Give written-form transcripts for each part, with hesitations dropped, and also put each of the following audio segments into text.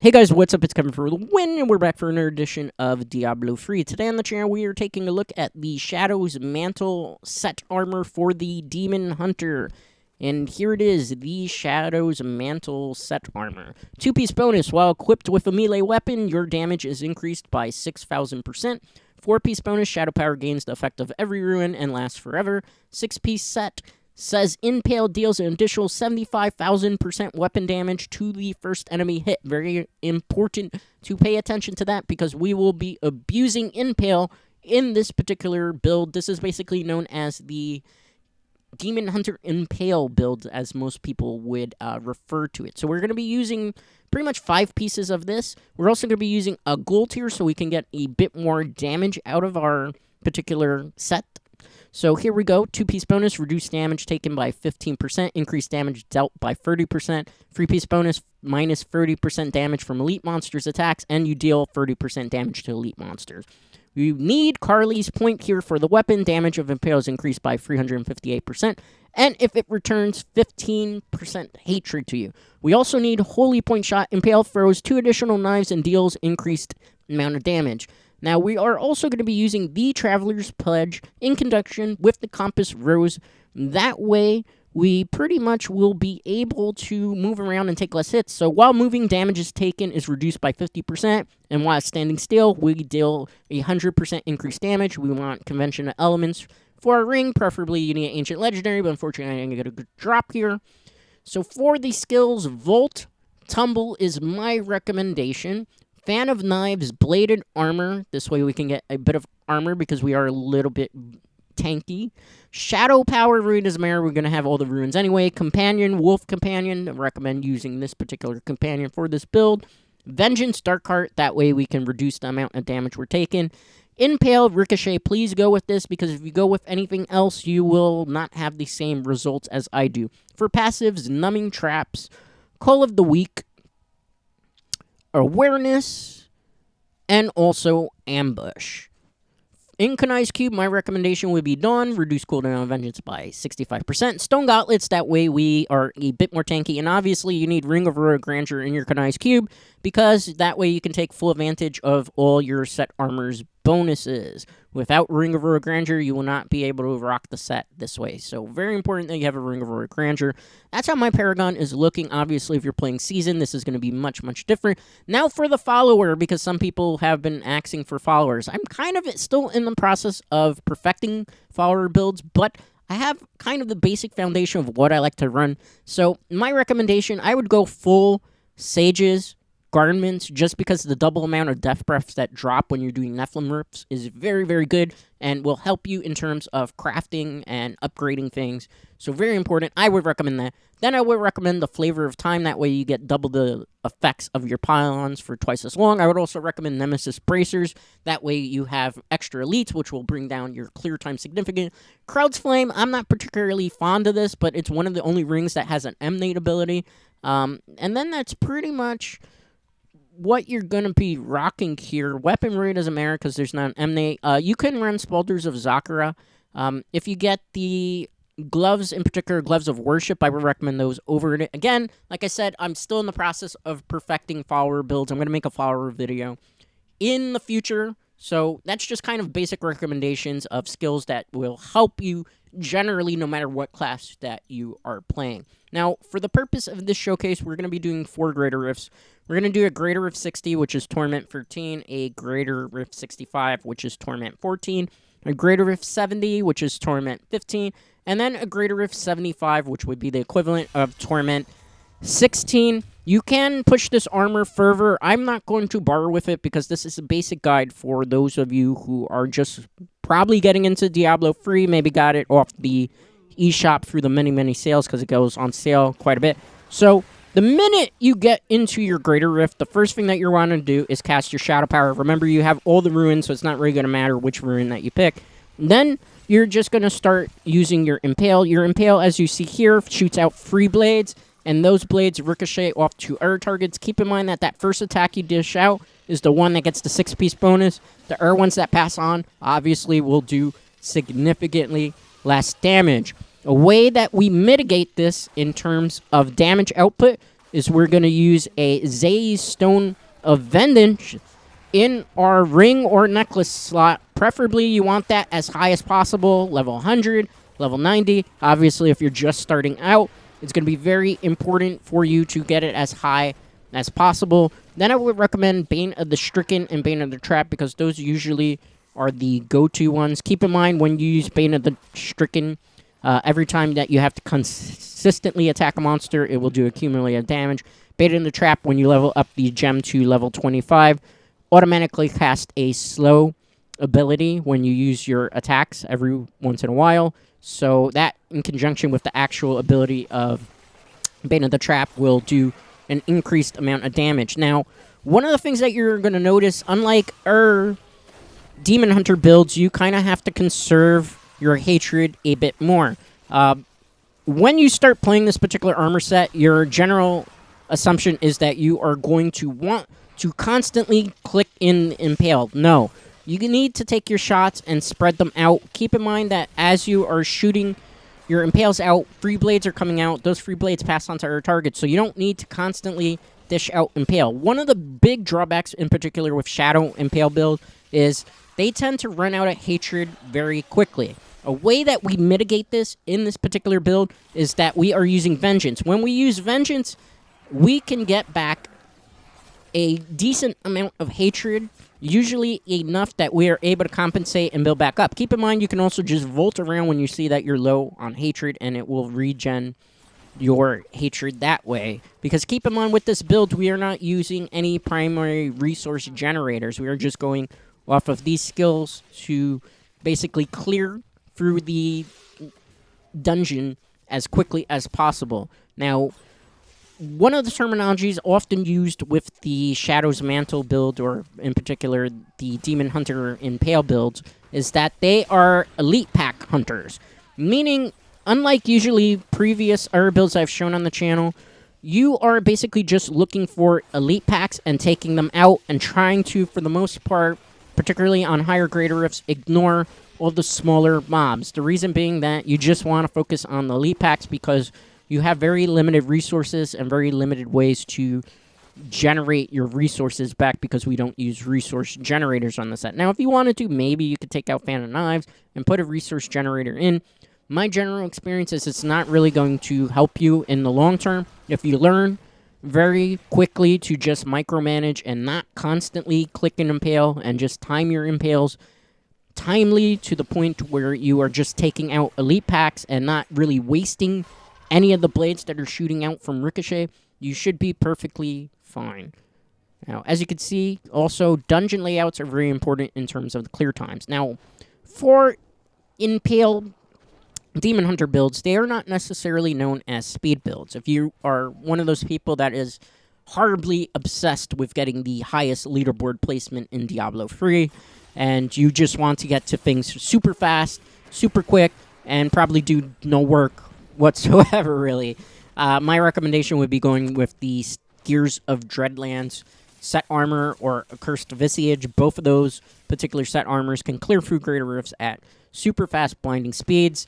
Hey guys, what's up? It's Kevin for the win, and we're back for another edition of Diablo 3. Today on the channel, we are taking a look at the Shadow's Mantle set armor for the Demon Hunter. And here it is, the Shadow's Mantle set armor. 2-piece bonus, while equipped with a melee weapon, your damage is increased by 6,000%. 4-piece bonus, Shadow Power gains the effect of every ruin and lasts forever. 6-piece set says Impale deals an additional 75,000% weapon damage to the first enemy hit. Very important to pay attention to that because we will be abusing Impale in this particular build. This is basically known as the Demon Hunter Impale build, as most people would refer to it. So we're going to be using pretty much 5 pieces of this. We're also going to be using a gold tier so we can get a bit more damage out of our particular set. So here we go, 2-piece bonus, reduce damage taken by 15%, increase damage dealt by 30%, 3-piece bonus, minus 30% damage from elite monsters' attacks, and you deal 30% damage to elite monsters. You need Carly's point here for the weapon, damage of Impale is increased by 358%, and if it returns 15% hatred to you. We also need Holy Point Shot, Impale throws 2 additional knives and deals increased amount of damage. Now, we are also going to be using the Traveler's Pledge in conjunction with the Compass Rose. That way, we pretty much will be able to move around and take less hits. So while moving, damage is taken is reduced by 50%, and while standing still, we deal 100% increased damage. We want conventional elements for our ring. Preferably, you need Ancient Legendary, but unfortunately, I didn't get a good drop here. So for the skills, Volt, Tumble is my recommendation. Fan of Knives, Bladed Armor. This way we can get a bit of armor because we are a little bit tanky. Shadow Power, Ruin as Mare. We're going to have all the ruins anyway. Companion, Wolf Companion. I recommend using this particular companion for this build. Vengeance, Darkheart. That way we can reduce the amount of damage we're taking. Impale, Ricochet. Please go with this because if you go with anything else, you will not have the same results as I do. For passives, Numbing Traps, Call of the Weak, Awareness, and also Ambush. Inconized Cube, my recommendation would be Dawn. Reduce cooldown of Vengeance by 65%. Stone Gauntlets, that way we are a bit more tanky. And obviously, you need Ring of Royal Grandeur in your Inconized Cube, because that way you can take full advantage of all your set armor's bonuses. Without Ring of Royal Grandeur, you will not be able to rock the set this way. So very important that you have a Ring of Royal Grandeur. That's how my Paragon is looking. Obviously, if you're playing Season, this is going to be much, much different. Now for the follower, because some people have been asking for followers. I'm kind of still in the process of perfecting follower builds, but I have kind of the basic foundation of what I like to run. So my recommendation, I would go full Sages, Garments, just because the double amount of death breaths that drop when you're doing Nephilim rips is very, very good and will help you in terms of crafting and upgrading things. So very important. I would recommend that. Then I would recommend the Flavor of Time. That way you get double the effects of your pylons for twice as long. I would also recommend Nemesis Bracers. That way you have extra elites, which will bring down your clear time significant. Crowd's Flame, I'm not particularly fond of this, but it's one of the only rings that has an emanate ability. And then that's pretty much what you're going to be rocking here. Weapon Rate doesn't matter because there's not an emanate. You can run Spalders of Zakara. If you get the gloves, in particular Gloves of Worship, I would recommend those over it. Again, like I said, I'm still in the process of perfecting follower builds. I'm going to make a follower video in the future. So that's just kind of basic recommendations of skills that will help you generally no matter what class that you are playing. Now, for the purpose of this showcase, we're going to be doing 4 Greater Rifts. We're going to do a Greater Rift 60, which is Torment 13, a Greater Rift 65, which is Torment 14, a Greater Rift 70, which is Torment 15, and then a Greater Rift 75, which would be the equivalent of Torment 16. You can push this armor further. I'm not going to borrow with it because this is a basic guide for those of you who are just probably getting into Diablo 3, maybe got it off the eShop through the many, many sales because it goes on sale quite a bit. So the minute you get into your Greater Rift, the first thing that you're wanting to do is cast your Shadow Power. Remember, you have all the ruins, so it's not really going to matter which ruin that you pick. Then you're just going to start using your Impale. Your Impale, as you see here, shoots out 3 blades, and those blades ricochet off to other targets. Keep in mind that that first attack you dish out is the one that gets the 6-piece bonus. The other ones that pass on, obviously, will do significantly less damage. A way that we mitigate this in terms of damage output is we're going to use a Zay's Stone of Vengeance in our ring or necklace slot. Preferably, you want that as high as possible, level 100, level 90. Obviously, if you're just starting out, it's going to be very important for you to get it as high as possible. Then I would recommend Bane of the Stricken and Bane of the Trap because those usually are the go-to ones. Keep in mind when you use Bane of the Stricken, every time that you have to consistently attack a monster, it will do accumulated damage. Bane of the Trap, when you level up the gem to level 25, automatically cast a slow ability when you use your attacks every once in a while. So that, in conjunction with the actual ability of Bane of the Trap, will do an increased amount of damage. Now, one of the things that you're going to notice, unlike Demon Hunter builds, you kind of have to conserve your hatred a bit more. When you start playing this particular armor set, your general assumption is that you are going to want to constantly click in Impale. No. You need to take your shots and spread them out. Keep in mind that as you are shooting your Impales out, free blades are coming out. Those free blades pass on to our target, so you don't need to constantly dish out Impale. One of the big drawbacks, in particular with Shadow Impale build, is they tend to run out of hatred very quickly. A way that we mitigate this in this particular build is that we are using Vengeance. When we use Vengeance, we can get back a decent amount of hatred, usually enough that we are able to compensate and build back up. Keep in mind, you can also just volt around when you see that you're low on hatred, and it will regen your hatred that way. Because keep in mind, with this build, we are not using any primary resource generators. We are just going off of these skills to basically clear through the dungeon as quickly as possible. Now, one of the terminologies often used with the Shadow's Mantle build, or in particular the Demon Hunter Impale builds, is that they are elite pack hunters. Meaning, unlike usually previous other builds I've shown on the channel, you are basically just looking for elite packs and taking them out and trying to, for the most part, particularly on higher greater rifts, ignore all the smaller mobs. The reason being that you just want to focus on the elite packs because you have very limited resources and very limited ways to generate your resources back because we don't use resource generators on the set. Now, if you wanted to, maybe you could take out Fan of Knives and put a resource generator in. My general experience is it's not really going to help you in the long term. If you learn very quickly to just micromanage and not constantly click and impale and just time your impales timely to the point where you are just taking out elite packs and not really wasting any of the blades that are shooting out from Ricochet, you should be perfectly fine. Now, as you can see, also, dungeon layouts are very important in terms of the clear times. Now, for Impale Demon Hunter builds, they are not necessarily known as speed builds. If you are one of those people that is horribly obsessed with getting the highest leaderboard placement in Diablo 3, and you just want to get to things super fast, super quick, and probably do no work whatsoever, really, my recommendation would be going with the Gears of Dreadlands set armor or Accursed Visage. Both of those particular set armors can clear through greater rifts at super fast blinding speeds.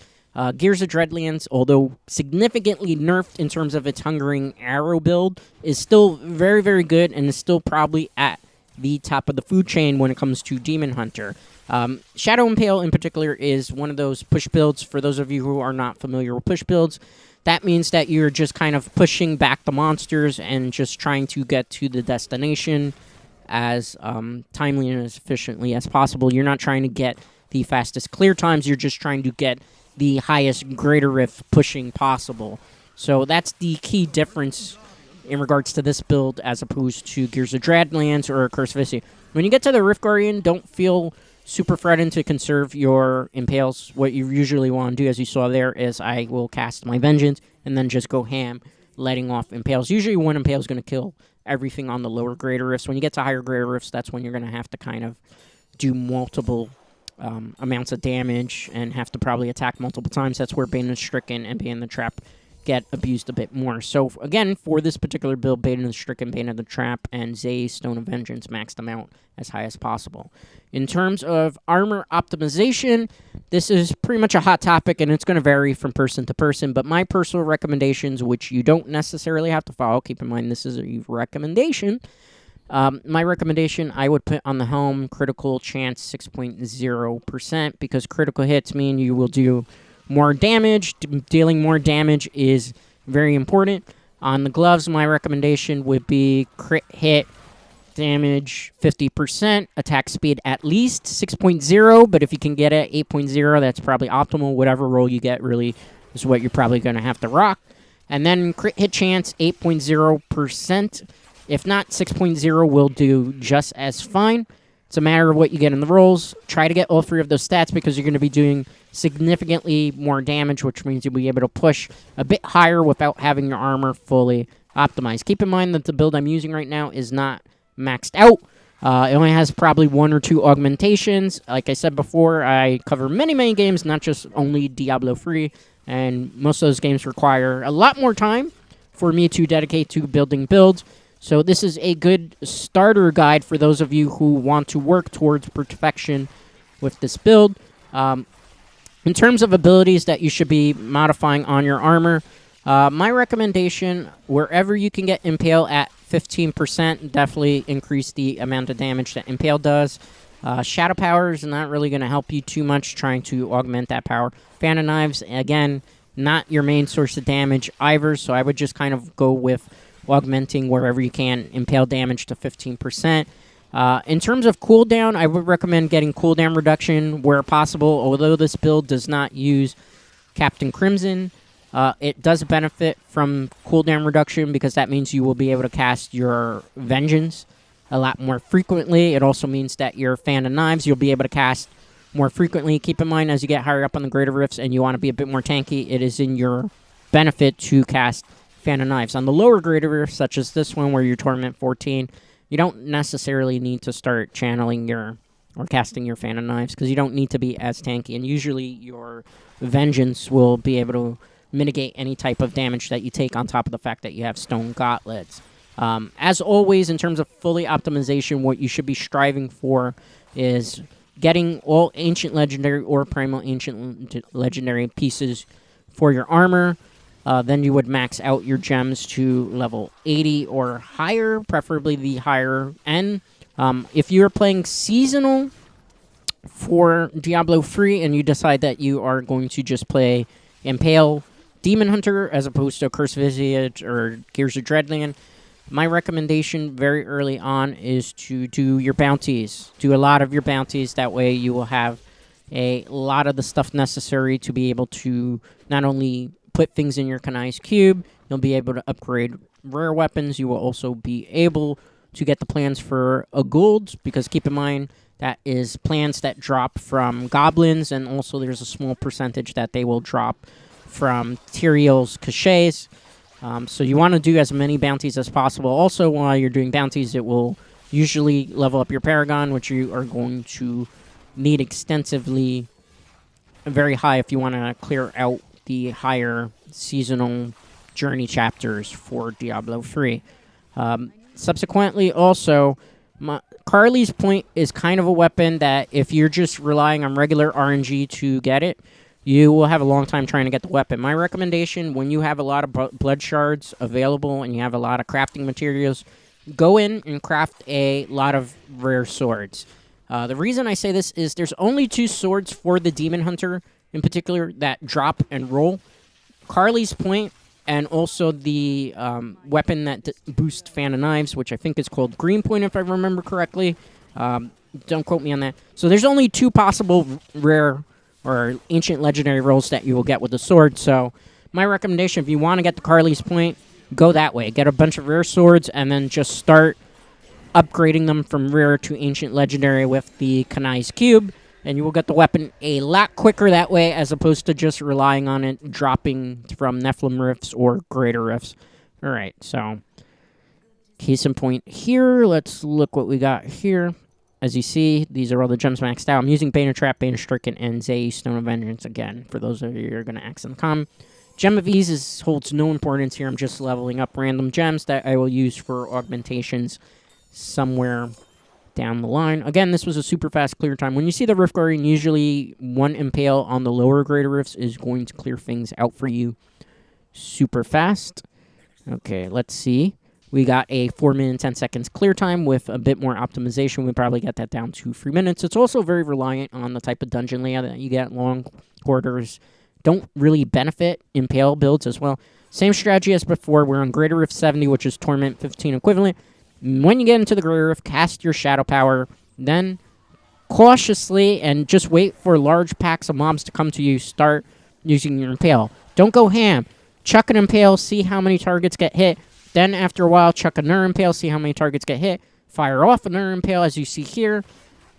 Gears of Dreadlands, although significantly nerfed in terms of its Hungering Arrow build, is still very, very good and is still probably at the top of the food chain when it comes to Demon Hunter. Shadow Impale, in particular, is one of those push builds. For those of you who are not familiar with push builds, that means that you're just kind of pushing back the monsters and just trying to get to the destination as timely and as efficiently as possible. You're not trying to get the fastest clear times. You're just trying to get the highest greater rift pushing possible. So that's the key difference in regards to this build as opposed to Gears of Dreadlands or Accursed Visage. When you get to the Rift Guardian, don't feel super threatened to conserve your Impales. What you usually want to do, as you saw there, is I will cast my Vengeance and then just go ham, letting off Impales. Usually one Impale is going to kill everything on the lower greater rifts. When you get to higher greater rifts, that's when you're going to have to kind of do multiple amounts of damage and have to probably attack multiple times. That's where Bane of the Stricken and Bane of the Trap get abused a bit more. So again, for this particular build, Bane of the Stricken, Bane of the Trap, and Zay Stone of Vengeance, max them out as high as possible. In terms of armor optimization, this is pretty much a hot topic, and it's going to vary from person to person, but my personal recommendations, which you don't necessarily have to follow, keep in mind this is a recommendation. My recommendation, I would put on the helm critical chance 6.0%, because critical hits mean you will do more damage. Dealing more damage is very important. On the gloves, my recommendation would be crit hit damage 50%, attack speed at least 6.0, but if you can get it 8.0, that's probably optimal. Whatever roll you get really is what you're probably going to have to rock. And then crit hit chance 8.0%. If not, 6.0 will do just as fine. It's a matter of what you get in the rolls. Try to get all three of those stats, because you're going to be doing significantly more damage, which means you'll be able to push a bit higher without having your armor fully optimized. Keep in mind that the build I'm using right now is not maxed out. It only has probably 1 or 2 augmentations. Like I said before, I cover many, many games, not just only Diablo 3, and most of those games require a lot more time for me to dedicate to building builds. So this is a good starter guide for those of you who want to work towards perfection with this build. In terms of abilities that you should be modifying on your armor, my recommendation, wherever you can get Impale at 15%, definitely increase the amount of damage that Impale does. Shadow Power is not really going to help you too much trying to augment that power. Fan of Knives, again, not your main source of damage either, so I would just kind of go with augmenting wherever you can, Impale damage to 15%. In terms of cooldown, I would recommend getting cooldown reduction where possible. Although this build does not use Captain Crimson, it does benefit from cooldown reduction, because that means you will be able to cast your Vengeance a lot more frequently. It also means that your Fan of Knives you'll be able to cast more frequently. Keep in mind, as you get higher up on the Greater Rifts and you want to be a bit more tanky, it is in your benefit to cast Fan of Knives. On the lower Greater Rifts, such as this one where you're Torment 14, you don't necessarily need to start channeling or casting your Fan of Knives, because you don't need to be as tanky, and usually your Vengeance will be able to mitigate any type of damage that you take, on top of the fact that you have Stone Gauntlets. As always, in terms of fully optimization, what you should be striving for is getting all Ancient Legendary or Primal Ancient Legendary pieces for your armor. Then you would max out your gems to level 80 or higher, preferably the higher end. If you're playing seasonal for Diablo 3 and you decide that you are going to just play Impale Demon Hunter as opposed to Curse Visage or Gears of Dreadland, my recommendation very early on is to do your bounties. Do a lot of your bounties. That way you will have a lot of the stuff necessary to be able to not only put things in your Kanai's Cube, you'll be able to upgrade rare weapons. You will also be able to get the plans for a gold, because keep in mind that is plans that drop from goblins, and also there's a small percentage that they will drop from Tyrael's caches. So you want to do as many bounties as possible. Also, while you're doing bounties, it will usually level up your Paragon, which you are going to need extensively, very high if you want to clear out the higher seasonal journey chapters for Diablo 3. Subsequently, also, Carly's Point is kind of a weapon that if you're just relying on regular RNG to get it, you will have a long time trying to get the weapon. My recommendation, when you have a lot of blood shards available and you have a lot of crafting materials, go in and craft a lot of rare swords. The reason I say this is there's only 2 swords for the Demon Hunter in particular that drop and roll. Carly's Point, and also the weapon that boosts Fan of Knives, which I think is called Green Point, if I remember correctly. Don't quote me on that. So there's only 2 possible rare or ancient legendary rolls that you will get with the sword. So my recommendation, if you want to get the Carly's Point, go that way. Get a bunch of rare swords and then just start upgrading them from rare to ancient legendary with the Kanai's Cube, and you will get the weapon a lot quicker that way, as opposed to just relying on it dropping from Nephilim Rifts or Greater Rifts. Alright, so case in point here. Let's look what we got here. As you see, these are all the gems maxed out. I'm using Bane of Trap, Bane of Stricken, and Zay Stone of Vengeance again, for those of you who are going to ask in the comment. Gem of Ease holds no importance here. I'm just leveling up random gems that I will use for augmentations somewhere down the line. Again, this was a super fast clear time. When you see the Rift Guardian, usually one Impale on the lower greater rifts is going to clear things out for you super fast. Okay, let's see. We got a 4 minute 10 seconds clear time with a bit more optimization. We probably get that down to 3 minutes. It's also very reliant on the type of dungeon layout that you get. Long corridors don't really benefit Impale builds as well. Same strategy as before. We're on Greater Rift 70, which is Torment 15 equivalent. When you get into the Greater Rift, cast your Shadow Power. Then, cautiously, and just wait for large packs of mobs to come to you, start using your Impale. Don't go ham. Chuck an Impale, see how many targets get hit. Then, after a while, chuck another Impale, see how many targets get hit. Fire off another Impale, as you see here,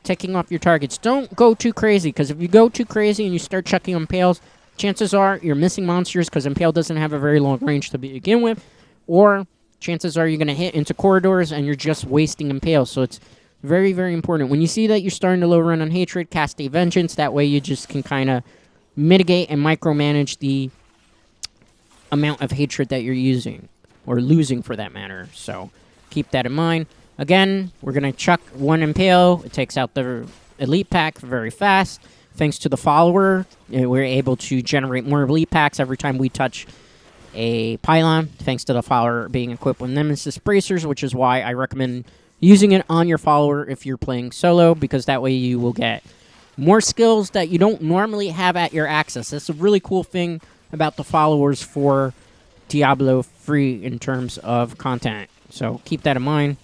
taking off your targets. Don't go too crazy, because if you go too crazy and you start chucking Impales, chances are you're missing monsters, because Impale doesn't have a very long range to begin with, or chances are you're going to hit into corridors and you're just wasting Impale. So it's very, very important. When you see that you're starting to low run on Hatred, cast a Vengeance. That way you just can kind of mitigate and micromanage the amount of Hatred that you're using. Or losing, for that matter. So, keep that in mind. Again, we're going to chuck one Impale. It takes out the Elite Pack very fast. Thanks to the Follower, we're able to generate more Elite Packs every time we touch a Pylon. Thanks to the Follower being equipped with Nemesis Bracers, which is why I recommend using it on your Follower if you're playing solo, because that way you will get more skills that you don't normally have at your access. That's a really cool thing about the Followers for Diablo 3 in terms of content. So keep that in mind.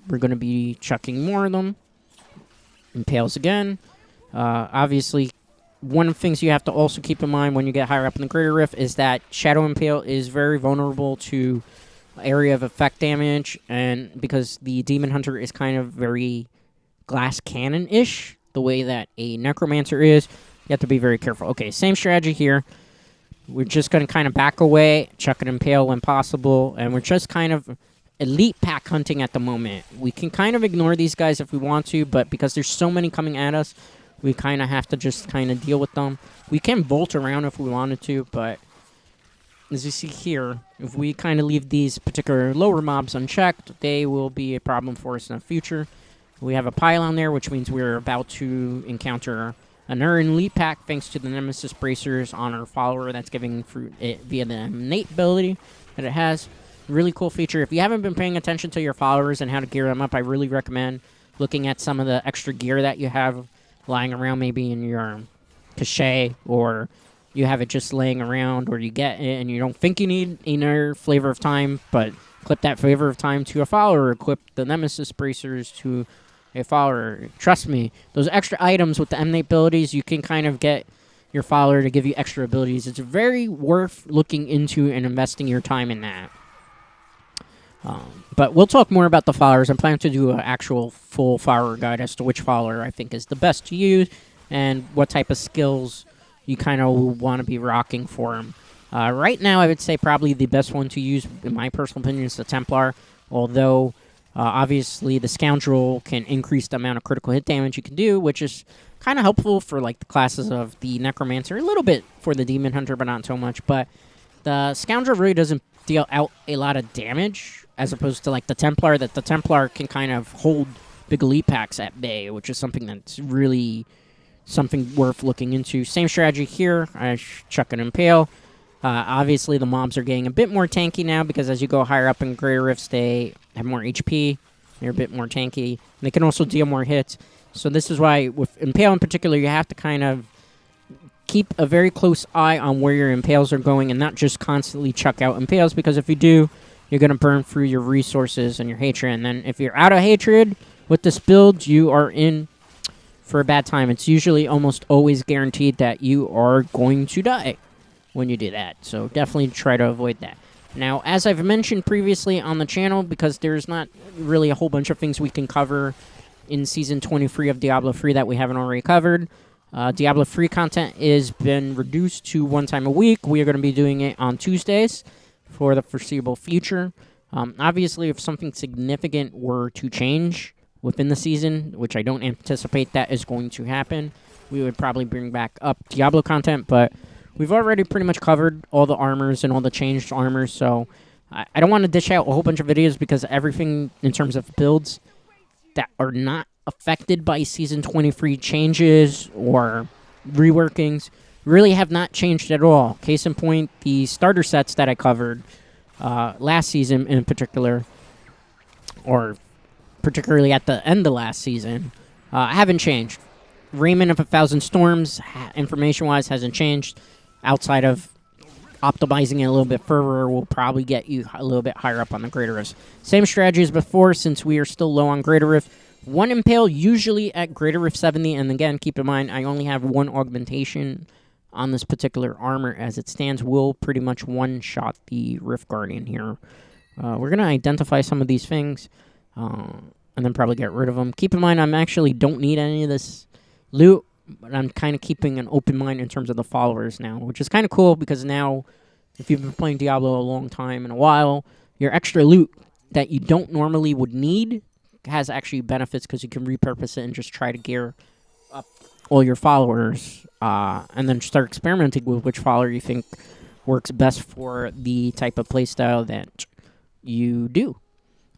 We're going to be chucking more of them. Impales again. Obviously, one of the things you have to also keep in mind when you get higher up in the Greater Rift is that Shadow Impale is very vulnerable to area of effect damage, and because the Demon Hunter is kind of very glass cannon-ish, the way that a Necromancer is, you have to be very careful. Okay, same strategy here. We're just going to kind of back away, chuck an Impale when possible, and we're just kind of elite pack hunting at the moment. We can kind of ignore these guys if we want to, but because there's so many coming at us, we kind of have to just kind of deal with them. We can bolt around if we wanted to, but as you see here, if we kind of leave these particular lower mobs unchecked, they will be a problem for us in the future. We have a Pylon there, which means we're about to encounter another elite pack thanks to the Nemesis Bracers on our Follower that's giving fruit via the innate ability that it has. Really cool feature. If you haven't been paying attention to your followers and how to gear them up, I really recommend looking at some of the extra gear that you have lying around, maybe in your cache, or you have it just laying around, or you get it and you don't think you need another Flavor of Time, but clip that Flavor of Time to a follower, equip the Nemesis Bracers to a follower. Trust me, those extra items with the innate abilities, you can kind of get your follower to give you extra abilities. It's very worth looking into and investing your time in that. But we'll talk more about the followers. I'm planning to do an actual full follower guide as to which follower I think is the best to use and what type of skills you kind of want to be rocking for them. Right now, I would say probably the best one to use, in my personal opinion, is the Templar, although obviously the Scoundrel can increase the amount of critical hit damage you can do, which is kind of helpful for like the classes of the Necromancer, a little bit for the Demon Hunter, but not so much. But the Scoundrel really doesn't deal out a lot of damage, as opposed to like the Templar, that the Templar can kind of hold big elite packs at bay, which is something that's really something worth looking into. Same strategy here. I chuck an Impale. Obviously, the mobs are getting a bit more tanky now, because as you go higher up in Greater Rifts, they have more HP. They're a bit more tanky. They can also deal more hits. So this is why, with Impale in particular, you have to kind of keep a very close eye on where your Impales are going and not just constantly chuck out Impales, because if you do, you're going to burn through your resources and your Hatred. And then if you're out of Hatred with this build, you are in for a bad time. It's usually almost always guaranteed that you are going to die when you do that. So definitely try to avoid that. Now, as I've mentioned previously on the channel, because there's not really a whole bunch of things we can cover in Season 23 of Diablo 3 that we haven't already covered, Diablo 3 content has been reduced to one time a week. We are going to be doing it on Tuesdays for the foreseeable future. Obviously, if something significant were to change within the season, which I don't anticipate that is going to happen, we would probably bring back up Diablo content, but we've already pretty much covered all the armors and all the changed armors, so I don't want to dish out a whole bunch of videos because everything in terms of builds that are not affected by Season 23 changes or reworkings really have not changed at all. Case in point, the starter sets that I covered last season in particular, or particularly at the end of last season, haven't changed. Raiment of 1,000 Storms, information-wise, hasn't changed. Outside of optimizing it a little bit further will probably get you a little bit higher up on the Greater Rifts. Same strategy as before, since we are still low on Greater Rift. 1 Impale usually at Greater Rift 70, and again, keep in mind, I only have 1 augmentation on this particular armor as it stands. Will pretty much one-shot the Rift Guardian here. We're going to identify some of these things, and then probably get rid of them. Keep in mind, I actually don't need any of this loot, but I'm kind of keeping an open mind in terms of the followers now, which is kind of cool because now, if you've been playing Diablo a long time and a while, your extra loot that you don't normally would need has actually benefits because you can repurpose it and just try to gear up all your followers, and then start experimenting with which follower you think works best for the type of playstyle that you do.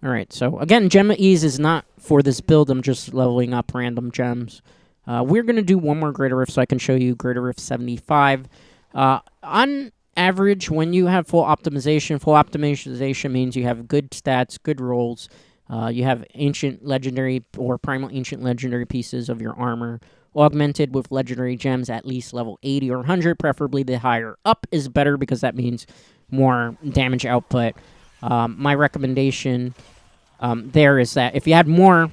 Alright, so again, Gem of Ease is not for this build. I'm just leveling up random gems. We're going to do one more Greater Rift so I can show you Greater Rift 75. On average, when you have full optimization means you have good stats, good rolls. You have ancient legendary or primal ancient legendary pieces of your armor augmented with legendary gems at least level 80 or 100. Preferably the higher up is better because that means more damage output. My recommendation there is that if you had more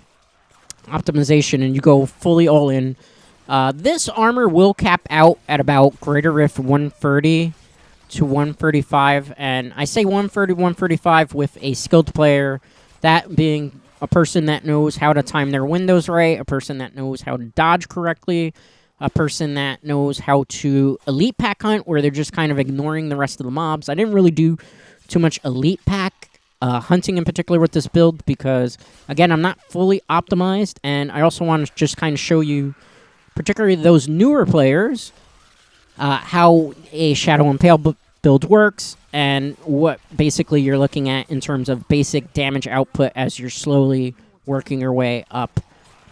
optimization and you go fully all in, this armor will cap out at about Greater Rift 130 to 135, and I say 130, 135 with a skilled player, that being a person that knows how to time their windows right, a person that knows how to dodge correctly, a person that knows how to elite pack hunt where they're just kind of ignoring the rest of the mobs. I didn't really do too much elite pack hunting in particular with this build because, again, I'm not fully optimized, and I also want to just kind of show you, particularly those newer players, how a Shadow Impale build works and what basically you're looking at in terms of basic damage output as you're slowly working your way up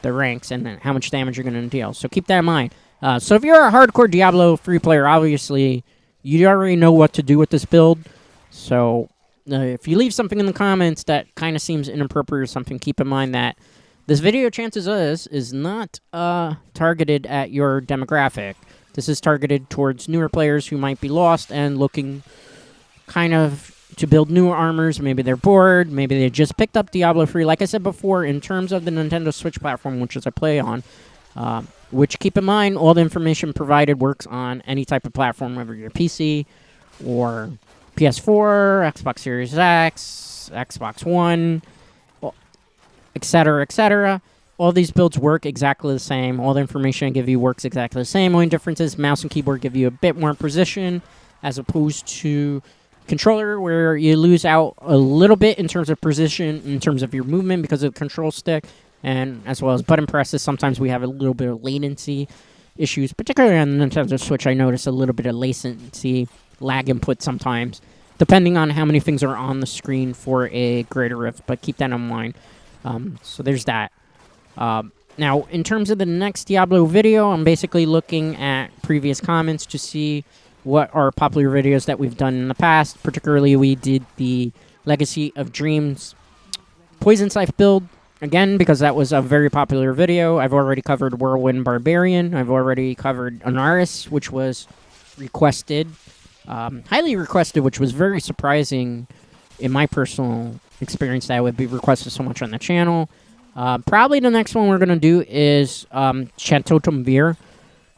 the ranks and then how much damage you're going to deal. So keep that in mind. So if you're a hardcore Diablo 3 player, obviously, you already know what to do with this build. So if you leave something in the comments that kind of seems inappropriate or something, keep in mind that this video, chances is not targeted at your demographic. This is targeted towards newer players who might be lost and looking kind of to build new armors. Maybe they're bored. Maybe they just picked up Diablo 3. Like I said before, in terms of the Nintendo Switch platform, which is I play on, which, keep in mind, all the information provided works on any type of platform, whether you're PC or PS4, Xbox Series X, Xbox One, etc., etc. All these builds work exactly the same. All the information I give you works exactly the same. Only difference is mouse and keyboard give you a bit more precision as opposed to controller where you lose out a little bit in terms of precision, in terms of your movement because of the control stick, and as well as button presses. Sometimes we have a little bit of latency issues, particularly on the Nintendo Switch. I notice a little bit of latency, lag input sometimes, depending on how many things are on the screen for a Greater Rift, but keep that in mind. So there's that. Now, in terms of the next Diablo video, I'm basically looking at previous comments to see what are popular videos that we've done in the past. Particularly, we did the Legacy of Dreams Poison Scythe build, again, because that was a very popular video. I've already covered Whirlwind Barbarian. I've already covered Anaris, which was requested, highly requested, which was very surprising in my personal experience that it would be requested so much on the channel. Probably the next one we're going to do is Chantotum Veer.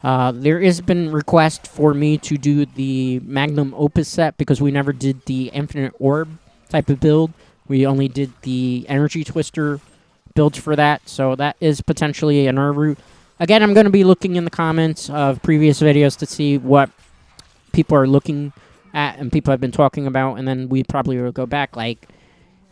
There has been request for me to do the Magnum Opus set because we never did the Infinite Orb type of build. We only did the Energy Twister builds for that, so that is potentially another route. Again, I'm going to be looking in the comments of previous videos to see what people are looking at and people have been talking about, and then we probably will go back, like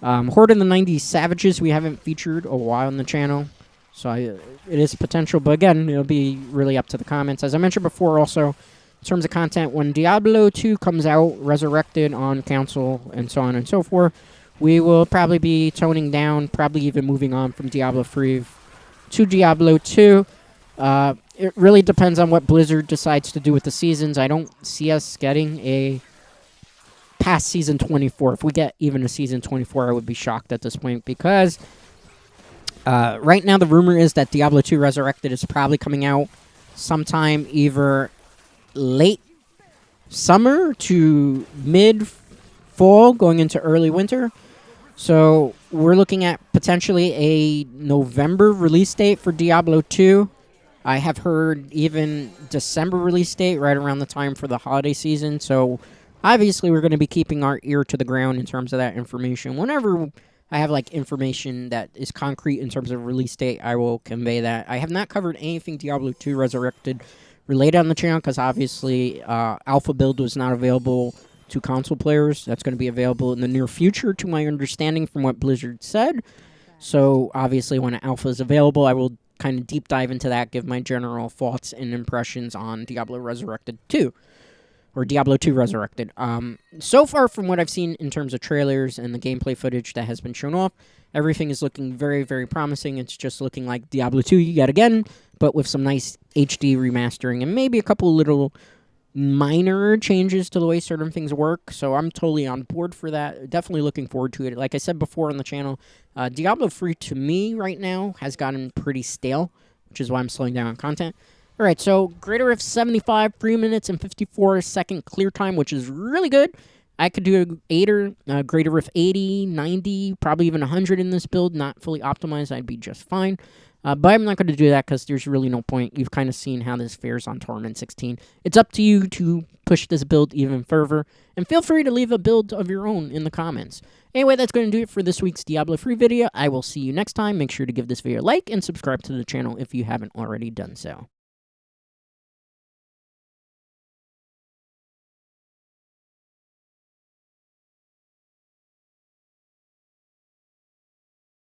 Horde in the 90s Savages we haven't featured a while on the channel, so it is potential, but again, it'll be really up to the comments. As I mentioned before also, In terms of content, when Diablo 2 comes out, resurrected on console, and so on and so forth, we will probably be toning down, probably even moving on from Diablo 3 to Diablo 2. It really depends on what Blizzard decides to do with the seasons. I don't see us getting a past Season 24. If we get even a Season 24, I would be shocked at this point, because right now the rumor is that Diablo 2 Resurrected is probably coming out sometime either late summer to mid-fall, going into early winter. So we're looking at potentially a November release date for Diablo 2. I have heard even December release date, right around the time for the holiday season. So obviously we're going to be keeping our ear to the ground in terms of that information. Whenever I have like information that is concrete in terms of release date, I will convey that. I have not covered anything Diablo 2 Resurrected related on the channel, because obviously alpha build was not available to console players. That's going to be available in the near future, to my understanding from what Blizzard said. So obviously when alpha is available, I will kind of deep dive into that, give my general thoughts and impressions on Diablo Resurrected 2, or Diablo 2 Resurrected. So far, from what I've seen in terms of trailers and the gameplay footage that has been shown off, everything is looking very, very promising. It's just looking like Diablo 2 yet again, but with some nice HD remastering and maybe a couple little minor changes to the way certain things work. So I'm totally on board for that. Definitely looking forward to it. Like I said before on the channel, Diablo 3 to me right now has gotten pretty stale, which is why I'm slowing down on content. All right, so greater if 75, 3 minutes and 54-second clear time, which is really good. I could do a 8er, greater if 80, 90, probably even 100 in this build. Not fully optimized, I'd be just fine. But I'm not going to do that because there's really no point. You've kind of seen how this fares on Tournament 16. It's up to you to push this build even further. And feel free to leave a build of your own in the comments. Anyway, that's going to do it for this week's Diablo 3 video. I will see you next time. Make sure to give this video a like and subscribe to the channel if you haven't already done so.